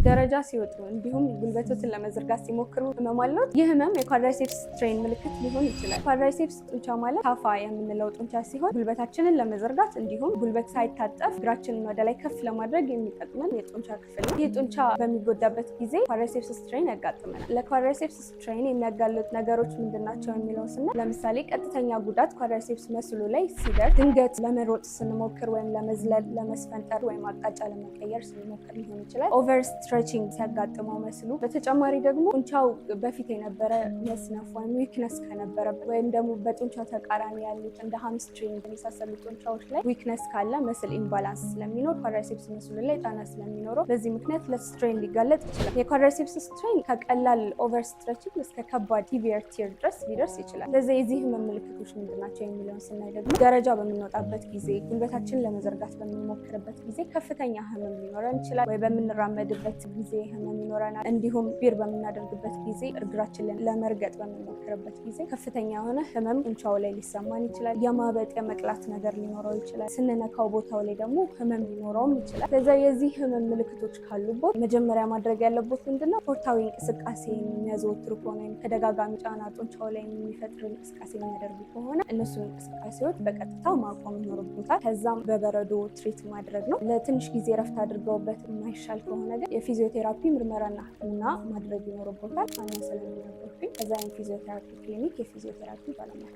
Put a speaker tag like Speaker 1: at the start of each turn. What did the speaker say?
Speaker 1: ደረጃ ሲወጡ እንዲሁም ጉልበቶትን ለመዘርጋት ሲሞክሩ ህመም አለው። ይህ ህመም የኳድራይሴፕስ ስትሬን ምልክት ሊሆን ይችላል። ኳድራይሴፕስ ጡንቻ ማለት ታፋ የምንለው ጡንቻ ሲሆን ጉልበታችንን ለመዘርጋት እንዲሁም ጉልበት ሳይታጠፍ እግራችንን ወደ ላይ ከፍ ለማድረግ የሚጠቅመን የጡንቻ ክፍል ነው። ይህ ጡንቻ በሚጎዳበት ጊዜ ኳድራይሴፕስ ስትሬን ያጋጥመናል። ለኳድራይሴፕስ ስትሬን የሚያጋልጡ ነገሮች ምንድናቸው የሚለው ስናይ ለምሳሌ ቀጥተኛ ጉዳት ኳድራይሴፕስ መስሉ ላይ ሲደርስ ድንገት ለመሮጥ ስንሞክር ወይም ለመዝለል፣ ለመስፈንጠር ወይም አቅጣጫ ለመቀየር ስንሞክር ሊሆን ይችላል። ኦቨር ስትሬቺንግ ሲያጋጥመው መስሉ። በተጨማሪ ደግሞ ጡንቻው በፊት የነበረ መስነፍ ወይም ዊክነስ ከነበረበት ወይም ደግሞ በጡንቻው ተቃራኒ ያሉት እንደ ሃምስትሪንግ የመሳሰሉ ጡንቻዎች ላይ ዊክነስ ካለ መስል ኢምባላንስ ስለሚኖር ኳድራይሴፕስ መስሉ ላይ ጫና ስለሚኖረው በዚህ ምክንያት ለስትሬን ሊጋለጥ ይችላል። የኳድራይሴፕስ ስትሬን ከቀላል ኦቨር ስትሬቺንግ እስከ ከባድ ሲቪር ቲር ድረስ ሊደርስ ይችላል። ስለዚህ የዚህ ህመም ምልክቶች ምንድናቸው የሚለውን ስናይ ደግሞ ደረጃ በምንወጣበት ጊዜ፣ ጉልበታችንን ለመዘርጋት በምንሞክርበት ጊዜ ከፍተኛ ህመም ሊኖረን ይችላል። ወይ በምንራመድበት ጊዜ ህመም ይኖረናል። እንዲሁም ቢር በምናደርግበት ጊዜ እግራችንን ለመርገጥ በምንሞክርበት ጊዜ ከፍተኛ የሆነ ህመም ጡንቻው ላይ ሊሰማን ይችላል። የማበጥ የመቅላት ነገር ሊኖረው ይችላል። ስንነካው ቦታው ላይ ደግሞ ህመም ሊኖረውም ይችላል። ስለዚህ የዚህ ህመም ምልክቶች ካሉበት መጀመሪያ ማድረግ ያለበት ምንድነው? ስፖርታዊ እንቅስቃሴ የሚያዘወትሩ ከሆነ ወይም ተደጋጋሚ ጫና ጡንቻው ላይ የሚፈጥር እንቅስቃሴ የሚያደርጉ ከሆነ እነሱን እንቅስቃሴዎች በቀጥታ ማቆም ይኖርቦታል። ከዛም በበረዶ ትሪት ማድረግ ነው። ለትንሽ ጊዜ ረፍት አድርገውበት የማይሻል ከሆነ ግን የፊዚዮቴራፒ ምርመራና ህክምና ማድረግ ይኖርቦታል። ስለሚነበርኩኝ ከዛ ፊዚዮቴራፒ ክሊኒክ የፊዚዮቴራፒ ባለሙያ